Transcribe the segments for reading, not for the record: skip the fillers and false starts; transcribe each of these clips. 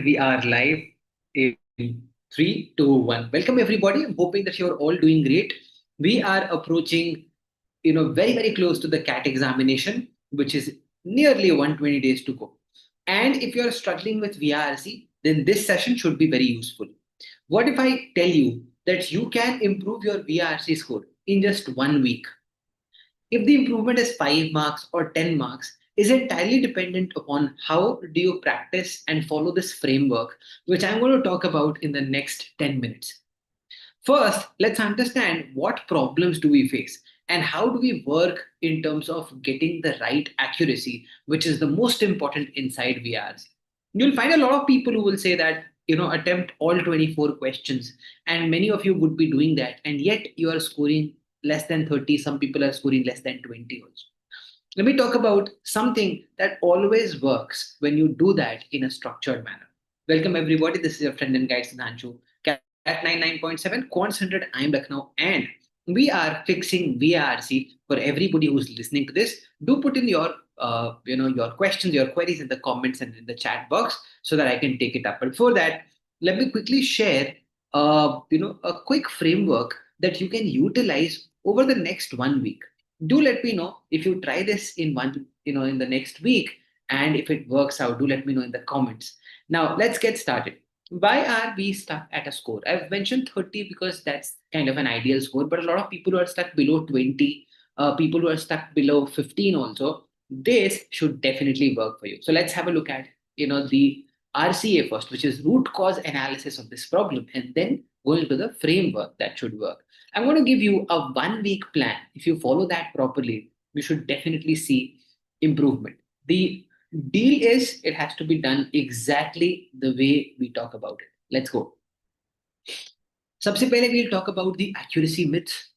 we are live in 3, 2, 1. Welcome everybody. I'm hoping that you're all doing great. We are approaching, very, very close to the CAT examination, which is nearly 120 days to go. And if you're struggling with VRC, then this session should be very useful. What if I tell you that you can improve your VRC score in just 1 week? If the improvement is 5 marks or 10 marks is entirely dependent upon how do you practice and follow this framework, which I'm going to talk about in the next 10 minutes. First, let's understand what problems do we face and how do we work in terms of getting the right accuracy, which is the most important inside VRs. You'll find a lot of people who will say that, attempt all 24 questions, and many of you would be doing that, and yet you are scoring less than 30. Some people are scoring less than 20 also. Let me talk about something that always works when you do that in a structured manner. Welcome, everybody. This is your friend and guide, Sudhanshu. CAT 99.7, Quant 100, I am Lucknow, and we are fixing VRC for everybody who's listening to this. Do put in your questions, your queries in the comments and in the chat box so that I can take it up. But before that, let me quickly share, a quick framework that you can utilize over the next 1 week. Do let me know if you try this in the next week, and if it works out, do let me know in the comments. Now let's get started. Why are we stuck at a score? I've mentioned 30 because that's kind of an ideal score, but a lot of people who are stuck below 20, people who are stuck below 15 also, this should definitely work for you. So let's have a look at the RCA first, which is root cause analysis of this problem, and then go into the framework that should work. I'm going to give you a 1 week plan. If you follow that properly, you should definitely see improvement. The deal is it has to be done exactly the way we talk about it. Let's go. सबसे पहले we'll talk about the accuracy myths,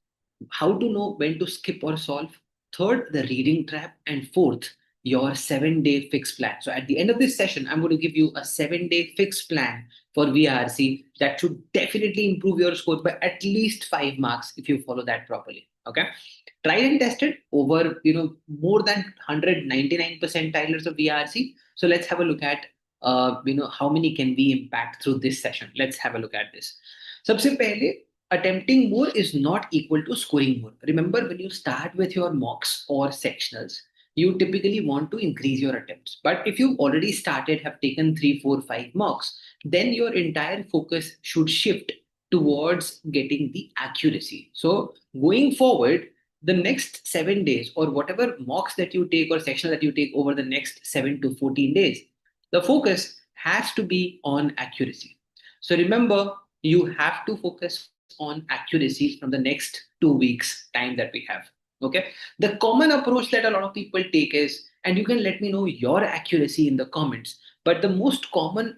how to know when to skip or solve. Third, the reading trap. And fourth, your 7-day fixed plan. So at the end of this session, I'm going to give you a 7-day fixed plan for VRC that should definitely improve your score by at least 5 marks if you follow that properly. Okay. Tried and tested over, more than 199 percentilers of VRC. So let's have a look at, how many can we impact through this session. Let's have a look at this. सबसे पहले, attempting more is not equal to scoring more. Remember, when you start with your mocks or sectionals, you typically want to increase your attempts. But if you've already started, have taken 3, 4, 5 mocks, then your entire focus should shift towards getting the accuracy. So going forward, the next 7 days or whatever mocks that you take or sectional that you take over the next 7 to 14 days, the focus has to be on accuracy. So remember, you have to focus on accuracy from the next 2 weeks time that we have. Okay. The common approach that a lot of people take is, and you can let me know your accuracy in the comments, but the most common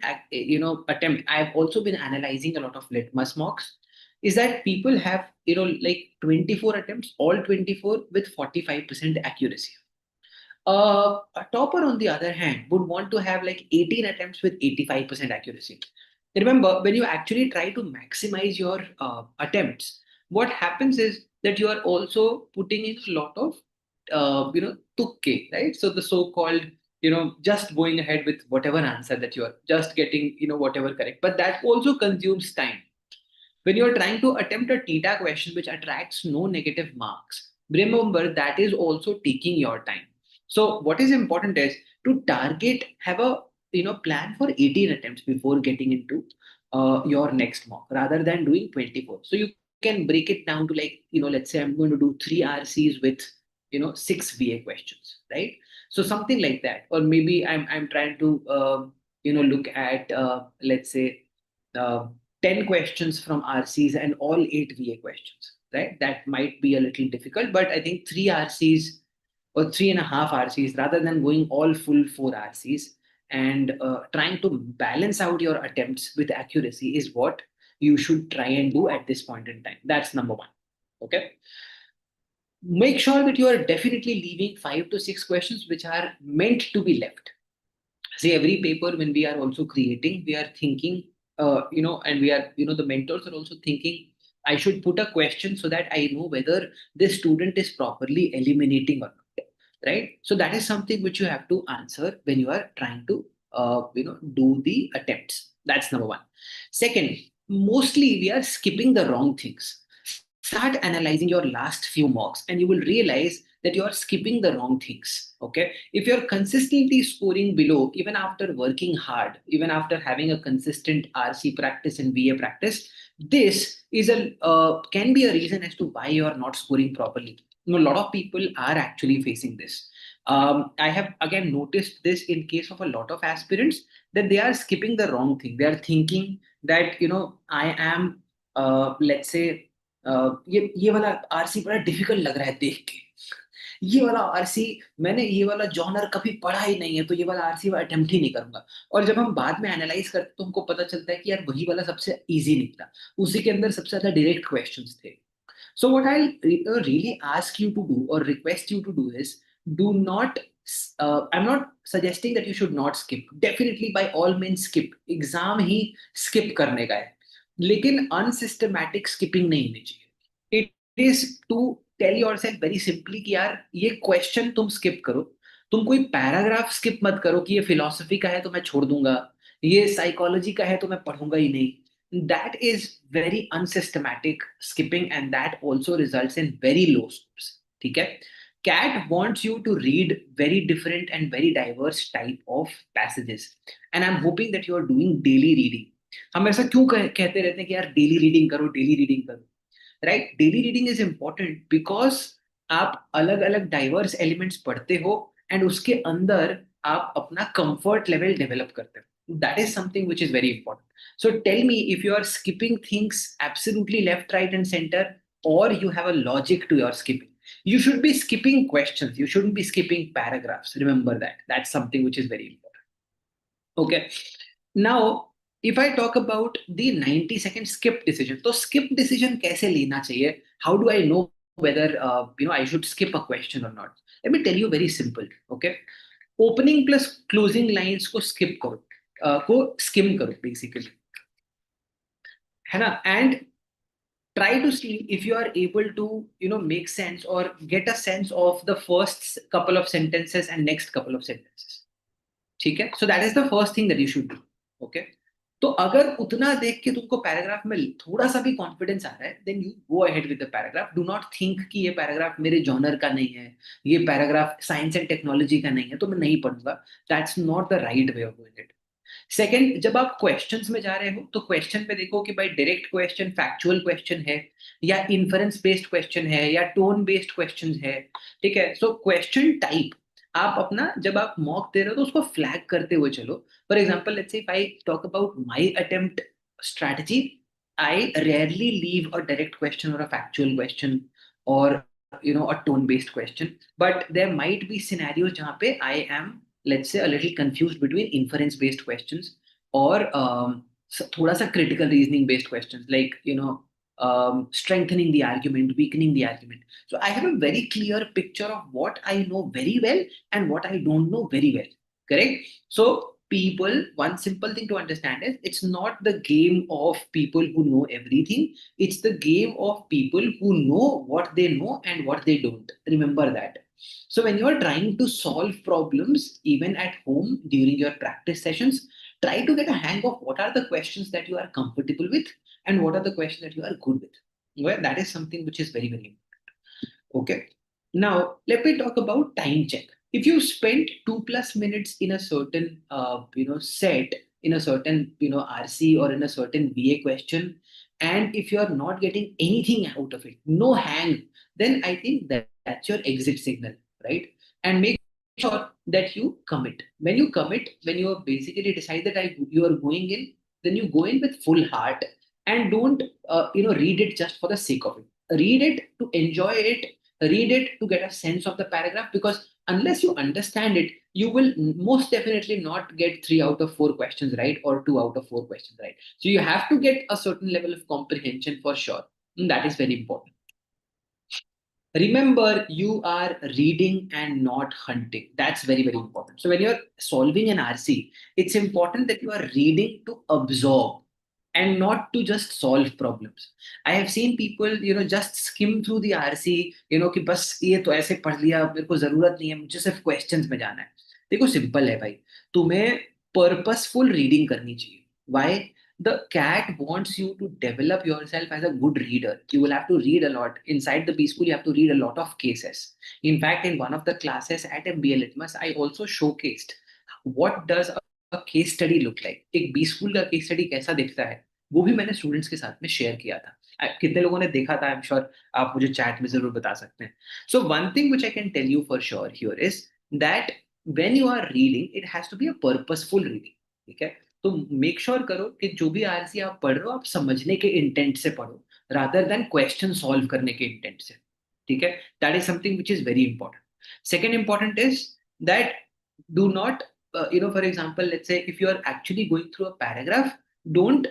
attempt, I've also been analyzing a lot of litmus mocks, is that people have like 24 attempts, all 24 with 45% accuracy. A topper, on the other hand, would want to have like 18 attempts with 85% accuracy. Remember, when you actually try to maximize your attempts, what happens is that you are also putting in a lot of, tukke, right? So the so-called, just going ahead with whatever answer that you are just getting, whatever correct. But that also consumes time. When you're trying to attempt a theta question which attracts no negative marks, remember that is also taking your time. So what is important is to target, have a plan for 18 attempts before getting into your next mock rather than doing 24. So you can break it down to like, let's say I'm going to do 3 RCs with 6 VA questions, right? So something like that. Or maybe I'm trying to look at let's say 10 questions from RCs and all 8 VA questions, right? That might be a little difficult, but I think 3 RCs or 3.5 RCs rather than going all full 4 RCs, and trying to balance out your attempts with accuracy is what you should try and do at this point in time. That's number one. Okay. Make sure that you are definitely leaving 5 to 6 questions which are meant to be left. See, every paper when we are also creating, we are thinking, and we are, the mentors are also thinking, I should put a question so that I know whether this student is properly eliminating or not, right? So that is something which you have to answer when you are trying to do the attempts. That's number one. Second, mostly we are skipping the wrong things. Start analyzing your last few mocks and you will realize that you are skipping the wrong things. Okay. If you're consistently scoring below, even after working hard, even after having a consistent RC practice and VA practice, this is can be a reason as to why you are not scoring properly. A lot of people are actually facing this. I have again noticed this in case of a lot of aspirants that they are skipping the wrong thing. They are thinking that I am let's say ये वाला RC बड़ा difficult लग रहा है देख के, ये वाला आरसी मैंने ये वाला जॉनर कभी पढ़ा ही नहीं है तो ये वाला आरसी अटेम्प्ट ही नहीं करूंगा। और जब हम बाद में एनालाइज करते तो हमको पता चलता है कि यार वही वाला सबसे इजी निकला, उसी के अंदर सबसे ज्यादा डायरेक्ट क्वेश्चंस थे। So what I'll really ask you to do or request you to do is do not I'm not suggesting that you should not skip. Definitely by all means skip. Exam he skip करने का है, लेकिन unsystematic skipping नहीं होनी चाहिए। It is to tell yourself very simply कि यार ये क्वेश्चन तुम स्किप करो, तुम कोई पैराग्राफ स्किप मत करो कि ये फिलॉसफी का है तो मैं छोड़ दूंगा, ये साइकोलॉजी का है तो मैं पढ़ूंगा ही नहीं। that is very unsystematic skipping and that also results in very low scores. ठीक है? CAT wants you to read very different and very diverse type of passages and I'm hoping that you are doing daily reading. हम ऐसा क्यों कहते रहते हैं कि यार डेली रीडिंग करो, डेली रीडिंग करो, right? Daily reading is important because आप अलग अलग डाइवर्स एलिमेंट्स पढ़ते हो एंड उसके अंदर आप अपना कंफर्ट लेवल डेवलप करते हो। That is something which is very important. So tell me if you are skipping things absolutely left, right and centre, or you have a logic to your skipping. You should be skipping questions. You shouldn't be skipping paragraphs. Remember that. That's something which is very important. Okay. Now, if I talk about the 90-second skip decision, तो skip decision कैसे लेना चाहिए? How do I know whether I should skip a question or not? Let me tell you very simple. Okay, opening plus closing lines को skip करो, को skim करो basically, है ना? And try to see if you are able to make sense or get a sense of the first couple of sentences and next couple of sentences. ठीक है? So that is the first thing that you should do. Okay. तो अगर उतना देख के तुमको paragraph में थोड़ा सा भी कॉन्फिडेंस आ रहा है then you go ahead with the paragraph. Do not think कि ये पैराग्राफ मेरे जॉनर का नहीं है, ये पैराग्राफ साइंस एंड टेक्नोलॉजी का नहीं है तो मैं नहीं पढ़ूंगा। That's not the right way of doing it. Second, जब आप क्वेश्चंस में जा रहे हो तो क्वेश्चन पे देखो कि भाई डायरेक्ट क्वेश्चन, फैक्चुअल क्वेश्चन है या इन्फरेंस बेस्ड क्वेश्चन है या टोन बेस्ड क्वेश्चन है। ठीक है? सो क्वेश्चन टाइप आप अपना जब आप मॉक दे रहे हो तो उसको फ्लैग करते हुए चलो। For example, let's say if I talk about my attempt strategy, I rarely leave a direct question और अ फैक्चुअल क्वेश्चन और a tone based question, but there might be scenarios जहाँ पे I am, let's say, a little confused between inference based questions or थोड़ा सा critical reasoning based questions, like strengthening the argument, weakening the argument. So I have a very clear picture of what I know very well and what I don't know very well. Correct? So people, one simple thing to understand is it's not the game of people who know everything. It's the game of people who know what they know and what they don't. Remember that. So when you are trying to solve problems, even at home during your practice sessions, try to get a hang of what are the questions that you are comfortable with and what are the questions that you are good with. Well, that is something which is very, very important. Okay. Now, let me talk about time check. If you spend 2+ minutes in a certain, set, in a certain, RC or in a certain VA question, and if you are not getting anything out of it, no hang, then I think that's your exit signal, right? And make sure that you commit. When you commit, when you basically decide that you are going in, then you go in with full heart and don't, read it just for the sake of it. Read it to enjoy it. Read it to get a sense of the paragraph, because unless you understand it, you will most definitely not get 3 out of 4 questions right or 2 out of 4 questions right. So you have to get a certain level of comprehension for sure. And that is very important. Remember, you are reading and not hunting. That's very, very important. So when you're solving an RC, it's important that you are reading to absorb and not to just solve problems. I have seen people, just skim through the RC, कि बस ये तो ऐसे पढ़ लिया, मेरे को जरूरत नहीं है, मुझे सिर्फ क्वेश्चंस में जाना है। देखो सिंपल है भाई, तुम्हें पर्पसफुल रीडिंग करनी चाहिए. Y? The cat wants you to develop yourself as a good reader. You will have to read a lot. Inside the B school, you have to read a lot of cases. In fact, in one of the classes at MBA Litmus, I also showcased what does a case study look like. एक B school का case study कैसा दिखता है, वो भी मैंने students के साथ में share किया था. कितने लोगों ने देखा था? I'm sure आप मुझे chat में जरूर बता सकते हैं. So one thing which I can tell you for sure here is that when you are reading, it has to be a purposeful reading. ठीक है? तो मेक श्योर करो कि जो भी आरसी आप पढ़ रहे हो आप समझने के इंटेंट से पढ़ो, रादर देन क्वेश्चन सॉल्व करने के इंटेंट से. ठीक है? That is something which is very important. Second important is that do not for example let's say if you are actually going through a paragraph, don't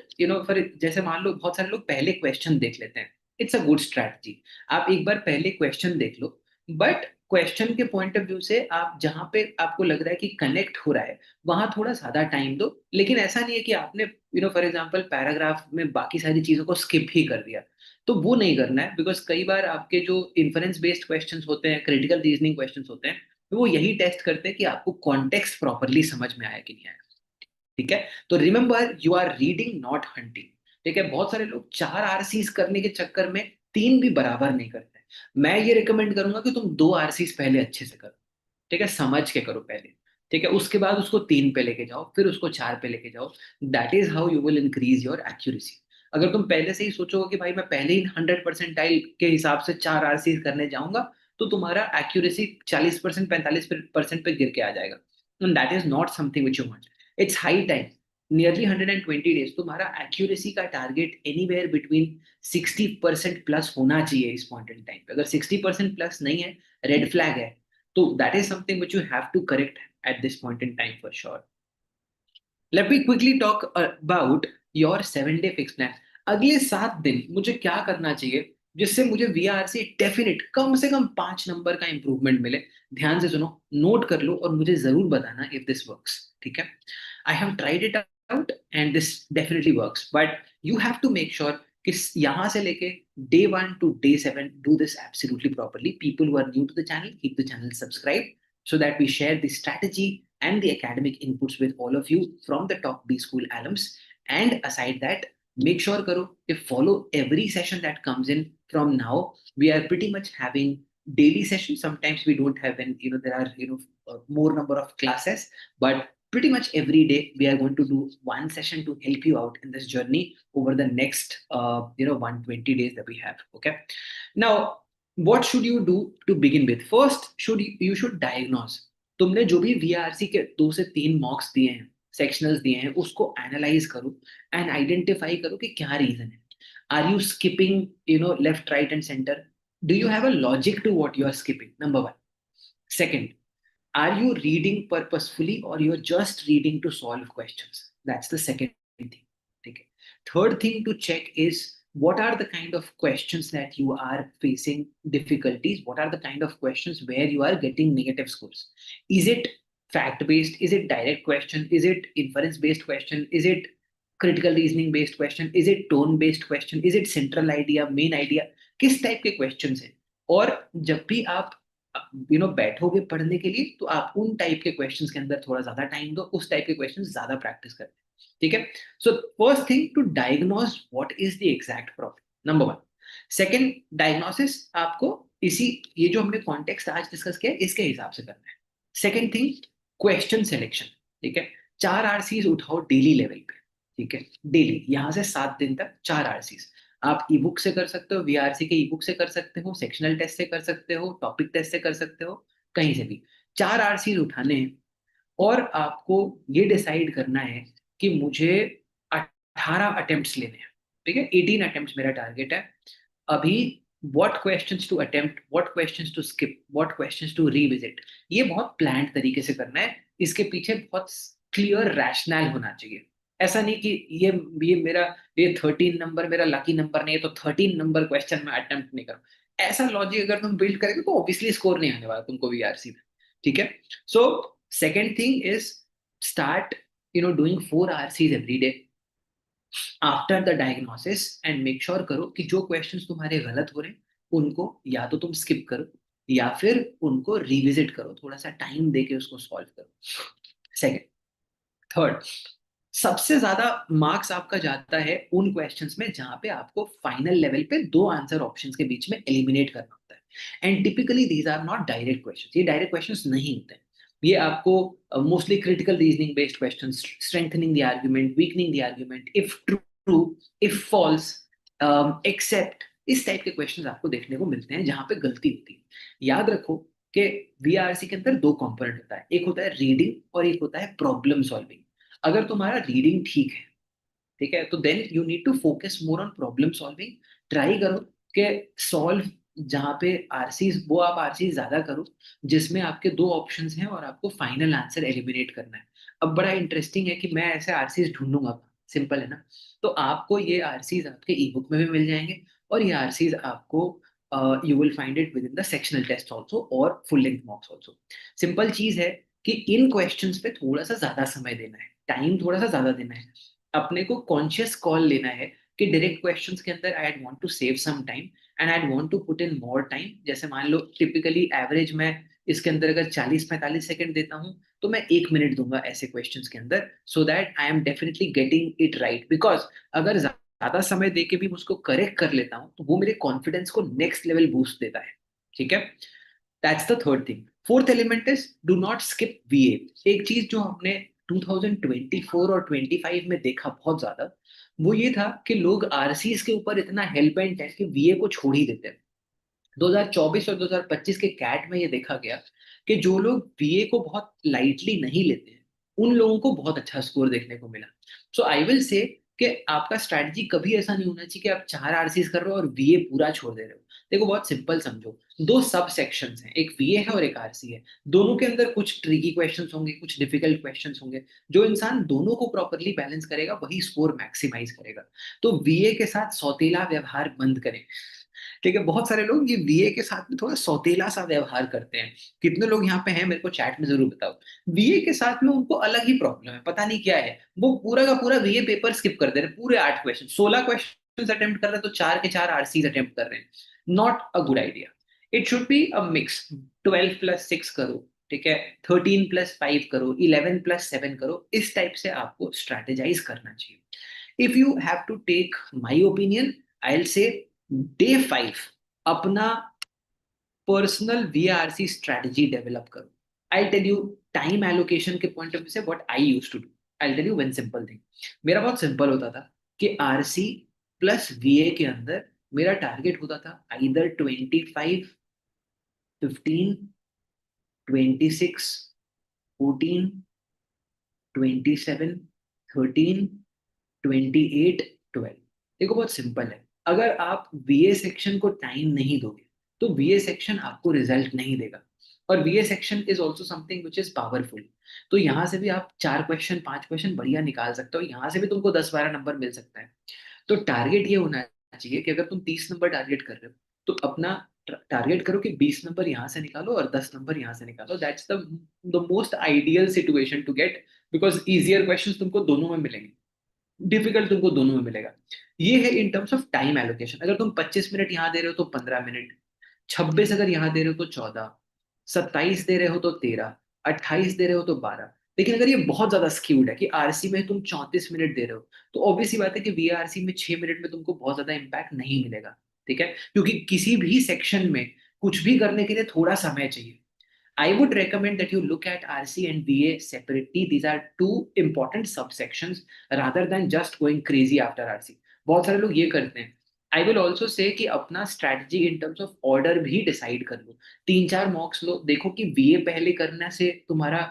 for जैसे मान लो बहुत सारे लोग पहले क्वेश्चन देख लेते हैं. It's a good strategy. आप एक बार पहले क्वेश्चन देख लो, बट क्वेश्चन के पॉइंट ऑफ व्यू से आप जहां पे आपको लग रहा है कि कनेक्ट हो रहा है वहां थोड़ा ज्यादा टाइम दो. लेकिन ऐसा नहीं है कि आपने फॉर एग्जांपल पैराग्राफ में बाकी सारी चीजों को स्किप ही कर दिया. तो वो नहीं करना है, बिकॉज कई बार आपके जो इन्फरेंस बेस्ड क्वेश्चंस होते हैं, क्रिटिकल रीजनिंग क्वेश्चंस होते हैं, वो यही टेस्ट करते हैं कि आपको कॉन्टेक्स्ट प्रॉपरली समझ में आया कि नहीं आया. ठीक है? तो remember, you are reading not hunting. ठीक है? बहुत सारे लोग 4 आरसीज करने के चक्कर में 3 भी बराबर नहीं करते. मैं ये रिकमेंड करूंगा कि तुम 2 आरसीज पहले अच्छे से करो. ठीक है? समझ के करो पहले. ठीक है? उसके बाद उसको 3 पे लेके जाओ, फिर उसको 4 पे लेके जाओ. That is how you will increase your accuracy. अगर तुम पहले से ही सोचोगे कि भाई मैं पहले ही 100% के हिसाब से 4 आरसीज करने जाऊंगा, तो तुम्हारा एक्यूरेसी 40% 45% पे गिर के आ जाएगा. And that is not something which you want. It's high time. Nearly 120 days तुम्हारा एक्यूरेसी का टारगेट एनीवेयर बिटवीन 60% प्लस होना चाहिए इस पॉइंट इन टाइम पे. अगर 60% प्लस नहीं है, रेड फ्लैग है. तो that is something which you have to correct at this point in time for sure. Let me quickly talk about your 7 day fixed plan. अगले 7 दिन मुझे क्या करना चाहिए जिससे मुझे वीआर से डेफिनेट कम से कम 5 नंबर का इंप्रूवमेंट मिले. ध्यान से सुनो, नोट कर लो और मुझे जरूर बताना इफ दिस वर्क्स. ठीक है? I have tried it out and this definitely works, but you have to make sure कि यहाँ से लेके day 1 to day 7 do this absolutely properly. People who are new to the channel, keep the channel subscribed so that we share the strategy and the academic inputs with all of you from the top B school alums. And aside that, make sure karo if follow every session that comes in from now. We are pretty much having daily sessions. Sometimes we don't have, and there are more number of classes, but pretty much every day we are going to do one session to help you out in this journey over the next 120 days that we have. Okay? Now, what should you do to begin with? First, you should diagnose. तुमने जो भी VRC के 2 से 3 मॉक्स दिए हैं, सेक्शनल्स दिए हैं, उसको एनालाइज करो एंड आइडेंटिफाई करो कि क्या रीजन है. Are you skipping left right and centre? Do you have a logic to what you are skipping? Number 1. Second, are you reading purposefully or you're just reading to solve questions? That's the second thing. Okay. Third thing to check is what are the kind of questions that you are facing difficulties? What are the kind of questions where you are getting negative scores? Is it fact based? Is it direct question? Is it inference based question? Is it critical reasoning based question? Is it tone based question? Is it central idea, main idea? किस type के questions हैं? और जब भी आप बैठोगे पढ़ने के लिए, तो आप उन टाइप के क्वेश्चंस के अंदर थोड़ा ज्यादा टाइम दो, उस टाइप के क्वेश्चंस ज्यादा प्रैक्टिस करें. ठीक है? So first thing to diagnose what is the exact problem. Number 1. Second, diagnosis आपको ये जो हमने कॉन्टेक्स्ट आज डिस्कस किया इसके हिसाब से करना है. Second thing, question selection. ठीक है? 4 आरसीज उठाओ डेली लेवल पे. ठीक है? डेली यहां से 7 दिन तक 4 आरसीज. आप ई बुक से कर सकते हो, वीआरसी के ई बुक से कर सकते हो, सेक्शनल टेस्ट से कर सकते हो, टॉपिक टेस्ट से कर सकते हो, कहीं से भी 4 आरसीज उठाने हैं. और आपको ये डिसाइड करना है कि मुझे 18 अटेम्प्ट्स लेने हैं. ठीक है? 18 अटेम्प्ट्स मेरा टारगेट है अभी. What questions to attempt, what questions to skip, what questions to revisit, ये बहुत प्लान्ड तरीके से करना है. इसके पीछे बहुत क्लियर रैशनल होना चाहिए. ऐसा नहीं कि ये 13 नंबर मेरा लकी नंबर नहीं है, तो 13 नंबर क्वेश्चन में अटेम्प्ट नहीं करूं. ऐसा लॉजिक अगर तुम बिल्ड करेंगे तो ऑब्वियसली स्कोर नहीं आने वाला तुमको वीआरसी में. ठीक है? So second thing is start doing 4 RCs every day after the diagnosis and make sure करो कि जो क्वेश्चंस तुम्हारे गलत हो रहे हैं उनको या तो तुम स्किप करो या फिर उनको रिविजिट करो, थोड़ा सा टाइम देके उसको सॉल्व करो. सेकेंड. थर्ड, सबसे ज्यादा मार्क्स आपका जाता है उन क्वेश्चंस में जहां पे आपको फाइनल लेवल पे दो आंसर ऑप्शंस के बीच में एलिमिनेट करना होता है। And typically these are not direct questions, ये डायरेक्ट क्वेश्चंस नहीं होते हैं। ये आपको mostly critical reasoning based questions, strengthening the argument, weakening the argument, if true, if false, except, इस टाइप के क्वेश्चंस आपको देखने को मिलते हैं जहां पे गलती होती है। याद रखो कि वीआरसी के अंदर दो कंपोनेंट होता है, एक होता है रीडिंग और एक होता है प्रॉब्लम सॉल्विंग। अगर तुम्हारा रीडिंग ठीक है, तो then you need to focus more on problem solving. Try करो कि सॉल्व, जहाँ पे आरसीज, वो आप आरसीज ज्यादा करो जिसमें आपके दो ऑप्शंस हैं और आपको फाइनल आंसर एलिमिनेट करना है। अब बड़ा इंटरेस्टिंग है कि मैं ऐसे आरसीज ढूंढूंगा, सिंपल है ना। तो आपको ये आरसीज आपके ई बुक में भी मिल जाएंगे और ये आरसीज आपको you will find it within the sectional test also और full length mocks also. Simple चीज है कि इन क्वेश्चंस पे थोड़ा सा ज्यादा समय देना है, टाइम थोड़ा सा ज्यादा देना है। अपने को कॉन्शियस कॉल लेना है कि डायरेक्ट क्वेश्चंस के अंदर I want to save some time and I want to put in more time. जैसे मान लो टिपिकली एवरेज मैं इसके अंदर अगर 40-45 सेकंड देता हूँ, तो मैं 1 मिनट दूंगा ऐसे क्वेश्चंस के अंदर, so that I am definitely getting it right. Because अगर ज्यादा समय दे के भी मुझको करेक्ट कर लेता हूँ तो वो मेरे कॉन्फिडेंस को नेक्स्ट लेवल बूस्ट देता है। ठीक है, that's the third thing. Fourth element is do not skip वीए। एक चीज जो हमने 2024 और 25 में देखा बहुत ज्यादा, वो ये था कि लोग आरसीज के ऊपर इतना हेल बेंट है कि वीए को छोड़ ही देते हैं। 2024 और 2025 के कैट में ये देखा गया कि जो लोग बीए को बहुत लाइटली नहीं लेते हैं, उन लोगों को बहुत अच्छा स्कोर देखने को मिला। सो आई विल से कि आपका स्ट्रैटेजी कभी ऐसा नहीं होना चाहिए कि आप 4 आरसीज कर रहे हो और बीए पूरा छोड़ दे रहे हो। देखो बहुत सिंपल समझो, दो सब सेक्शंस हैं, एक बीए है और एक आरसी है। दोनों के अंदर कुछ ट्रिकी क्वेश्चंस होंगे, कुछ डिफिकल्ट क्वेश्चंस होंगे। जो इंसान दोनों को प्रॉपरली बैलेंस करेगा वही स्कोर मैक्सिमाइज करेगा। तो बीए के साथ सौतेला व्यवहार बंद करें। ठीक है, बहुत सारे लोग ये बीए के साथ में थोड़ा सौतेला सा व्यवहार करते हैं। कितने लोग यहाँ पे हैं मेरे को चैट में जरूर बताओ। बीए के साथ में उनको अलग ही प्रॉब्लम है, पता नहीं क्या है, वो पूरा का पूरा बीए पेपर स्किप कर दे रहे हैं। पूरे 8 क्वेश्चन, 16 क्वेश्चन अटेम्प्ट कर रहे हैं तो 4 के 4 आरसीज अटेम्प्ट कर रहे हैं। Not a good idea. It should be a mix. 12+6 करो, ठीक है, 13+5 करो, 11+7 करो, इस टाइप से आपको स्ट्रैटेजाइज करना चाहिए। If you have to take my opinion, I will say day 5 अपना पर्सनल वीआरसी स्ट्रेटजी डेवलप करो। I tell you time allocation के पॉइंट ऑफ व्यू से what I use to do. I tell you one simple thing. मेरा बहुत simple होता था कि RC plus वीए के अंदर मेरा टारगेट होता था आइदर 25, 15, 26, 14, 27, 13, 28, 12। देखो बहुत सिंपल है, अगर आप बीए सेक्शन को टाइम नहीं दोगे तो बीए सेक्शन आपको रिजल्ट नहीं देगा। और BA section is also something which is powerful. तो यहाँ से भी आप 4 क्वेश्चन 5 क्वेश्चन बढ़िया निकाल सकते हो, यहाँ से भी तुमको 10-12 नंबर मिल सकता है। तो टारगेट ये होना चाहिए कि अगर तुम 30 नंबर टारगेट कर रहे हो तो अपना टारगेट करो कि 20 नंबर यहाँ से निकालो और 10 नंबर यहाँ से निकालो। That's the most ideal situation to get, because easier questions तुमको दोनों में मिलेंगे, डिफिकल्ट तुमको दोनों में मिलेगा। ये है in terms of time allocation. अगर तुम 25 मिनट यहाँ दे रहे हो तो 15 मिनट, 26 अगर यहाँ दे रहे हो तो 14, 27 दे रहे हो तो 13, 28 दे रहे हो तो 12। लेकिन अगर ये बहुत ज्यादा स्क्यूड है कि आरसी में तुम 34 मिनट दे रहे हो, तो ऑब्वियसली बात है कि वीआरसी में 6 मिनट में तुमको बहुत ज्यादा इंपैक्ट नहीं मिलेगा। ठीक है, क्योंकि किसी भी सेक्शन में कुछ भी करने के लिए थोड़ा समय चाहिए। I would recommend that you look at RC and VA separately. These are two important subsections rather than just going crazy after RC. बहुत सारे लोग ये करते हैं। आई विल ऑल्सो से कि अपना strategy in terms of order भी decide कर लो। 3-4 मॉक्स लो, देखो कि बीए पहले करने से तुम्हारा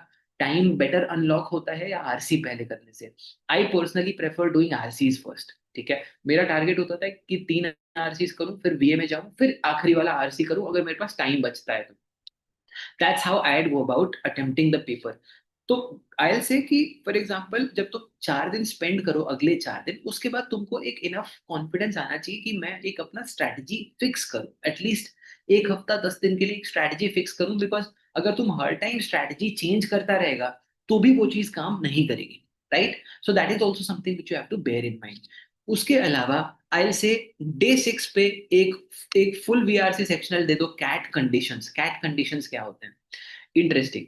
टाइम बेटर अनलॉक होता है या आरसी पहले करने से। I personally prefer doing RCs first. ठीक है, मेरा टारगेट होता था कि 3 आरसीज करूं, फिर बीए में जाऊं, फिर आखिरी वाला आरसी करूं अगर मेरे पास टाइम बचता है तो। That's how I'd go about attempting the paper. तो आई से कि फॉर एग्जाम्पल जब तुम 4 दिन स्पेंड करो, अगले 4 दिन, उसके बाद तुमको एक इनफ कॉन्फिडेंस आना चाहिए कि मैं एक अपना स्ट्रैटेजी फिक्स करूं, एटलीस्ट एक हफ्ता 10 दिन के लिए एक स्ट्रैटेजी फिक्स करूं। बिकॉज अगर तुम हर टाइम स्ट्रैटेजी चेंज करता रहेगा तो भी वो चीज काम नहीं करेगी, right. So that is also something which you have to bear in mind. उसके अलावा आई से डे 6 पे एक एक फुल वीआरसी सेक्शनल दे दो। कैट कंडीशंस, कैट कंडीशंस क्या होते हैं, interesting.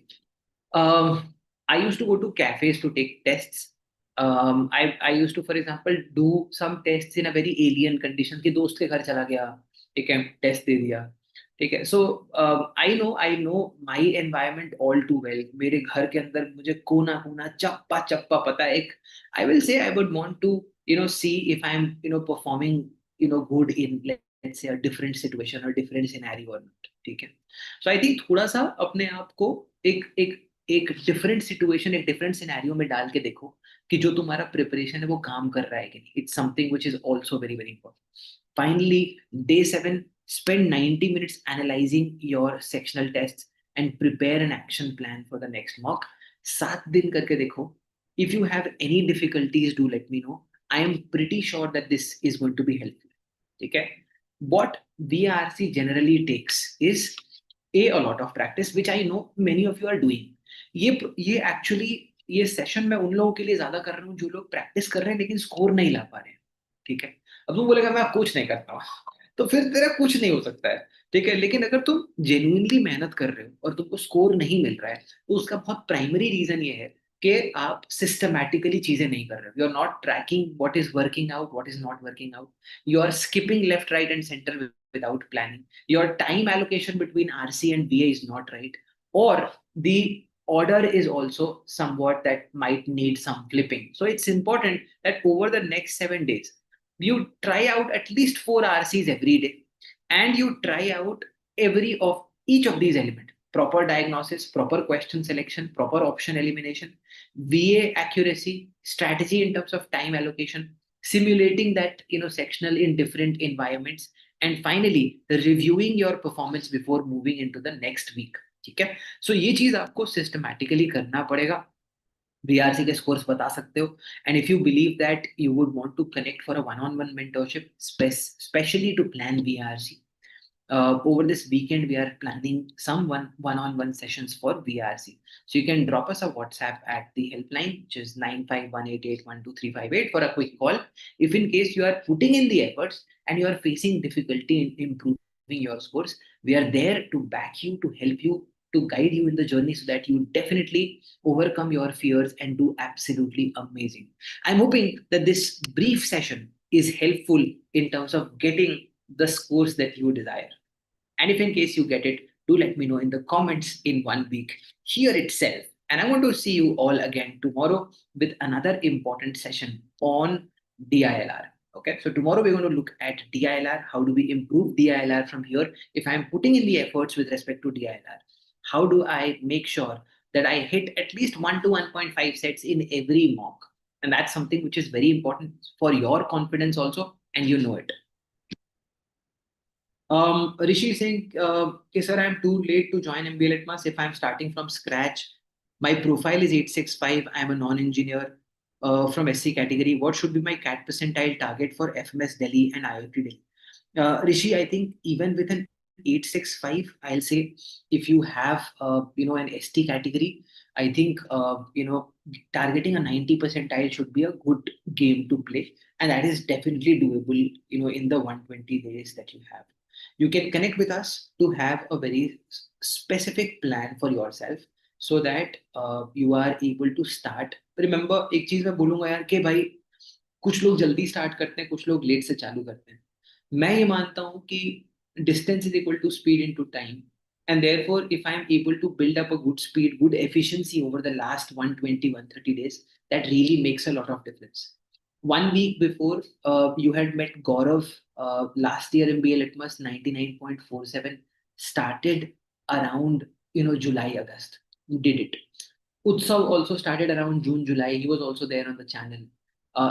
I used to go to cafes to take tests. I used to, for example, do some tests in a very alien condition कि दोस्त के घर चला गया, ठीक है, टेस्ट दे दिया, ठीक है. So I know my environment all too well. मेरे घर के अंदर मुझे कोना कोना चप्पा चप्पा पता है. एक I will say I would want to see if I'm performing good in, let's say, a different situation or different scenario or not. ठीक है. So I think थोड़ा सा अपने आप को एक एक एक डिफरेंट सिचुएशन, एक डिफरेंट सिनेरियो में डाल के देखो कि जो तुम्हारा प्रिपरेशन है वो काम कर रहा है कि नहीं. It's something which is also very very important. Finally, day 7, spend 90 minutes analyzing your sectional tests and prepare an action plan for the next mock. 7 दिन करके देखो. If you have any difficulties, do let me know. I am pretty sure that this is going to be helpful. ठीक है. What VRC generally takes is a lot of practice, which I know many of you are doing. ये actually ये session मैं उन लोगों के लिए ज्यादा कर रहा हूँ जो लोग प्रैक्टिस कर रहे हैं लेकिन स्कोर नहीं ला पा रहे हैं. ठीक है. अब तुम बोलेगा मैं कुछ नहीं करता हूँ, तो फिर तेरा कुछ नहीं हो सकता है. ठीक है. लेकिन अगर तुम जेन्युइनली मेहनत कर रहे हो और तुमको स्कोर नहीं मिल रहा है, तो उसका बहुत प्राइमरी रीजन ये है कि आप सिस्टमैटिकली चीजें नहीं कर रहे हो. You are not tracking what is working out, what is not working out. You are skipping left right and centre without planning. Your time allocation between RC and BA is not right, or the order is also somewhat that might need some flipping. So it's important that over the next 7 days, you try out at least 4 RCs every day, and you try out every of each of these elements: proper diagnosis, proper question selection, proper option elimination, VA accuracy, strategy in terms of time allocation, simulating that sectional in different environments, and finally reviewing your performance before moving into the next week. ठीक है. सो ये चीज आपको systematically करना पड़ेगा. VRC के scores बता सकते हो. And if you believe that you would want to connect for a one on one mentorship specially to plan VRC, over this weekend we are planning some one-on-one sessions for VRC. So you can drop us a WhatsApp at the helpline, which is 9518812358, for a quick call. If in case you are putting in the efforts and you are facing difficulty in improving your scores, we are there to back you, to help you, to guide you in the journey so that you definitely overcome your fears and do absolutely amazing. I'm hoping that this brief session is helpful in terms of getting the scores that you desire. And if in case you get it, do let me know in the comments in 1 week here itself. And I want to see you all again tomorrow with another important session on DILR. Okay, so tomorrow we're going to look at DILR. How do we improve DILR from here? If I'm putting in the efforts with respect to DILR, how do I make sure that I hit at least 1 to 1.5 sets in every mock? And that's something which is very important for your confidence also, and you know it. Rishi is saying, sir, I'm too late to join MBA Litmus if I'm starting from scratch. My profile is 865. I'm a non-engineer from SC category. What should be my CAT percentile target for FMS Delhi and IIT Delhi? Rishi, I think even with an 865, I'll say if you have an ST category, I think targeting a 90 percentile should be a good game to play, and that is definitely doable in the 120 days that you have. You can connect with us to have a very specific plan for yourself so that you are able to start. Remember, एक चीज मैं बोलूंगा यार कि भाई कुछ लोग जल्दी स्टार्ट करते हैं, कुछ लोग लेट से चालू करते हैं. मैं ये मानता हूँ कि distance is equal to speed into time, and therefore if I am able to build up a good speed, good efficiency over the last 120, 130 days, that really makes a lot of difference. 1 week before, you had met Gaurav. Last year MBA Litmus 99.47 started around July, August. You did it. Utsav also started around June, July. He was also there on the channel.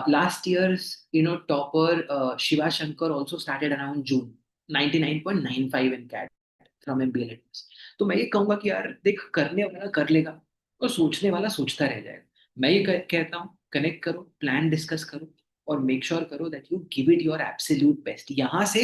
Last year's topper Shiva Shankar also started around June, 99.95 in CAT from MBA Litmus. तो मैं ये कहूंगा कि यार देख, करने वाला कर लेगा और सोचने वाला सोचता रह जाएगा. मैं ये कहता हूँ, कनेक्ट करो, प्लान डिस्कस करो और मेक श्योर करो that you give it your absolute best. यहाँ से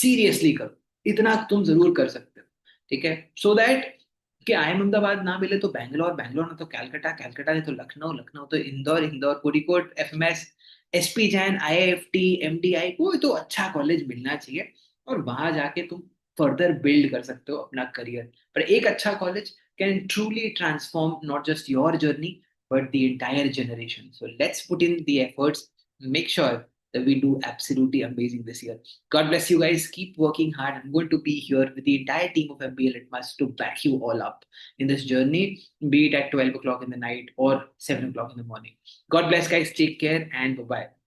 सीरियसली करो, इतना तुम जरूर कर सकते हो. ठीक है. सो दैट कि आई अहमदाबाद ना मिले तो बैंगलोर, बैंगलोर ना तो कैलकाटा, कैलकाटा ने तो लखनऊ, लखनऊ तो Indore, Indore Kozhikode, FMS, SP Jain, IIFT, MDI, कोई तो अच्छा कॉलेज मिलना चाहिए और वहां जाके तुम फर्दर बिल्ड कर सकते हो अपना करियर. पर एक अच्छा college can truly transform not just your journey, but the entire generation. So let's put in the efforts, make sure that we do absolutely amazing this year. God bless you guys. Keep working hard. I'm going to be here with the entire team of MBA Litmus to back you all up in this journey, be it at 12 o'clock in the night or 7 o'clock in the morning. God bless, guys. Take care and bye bye.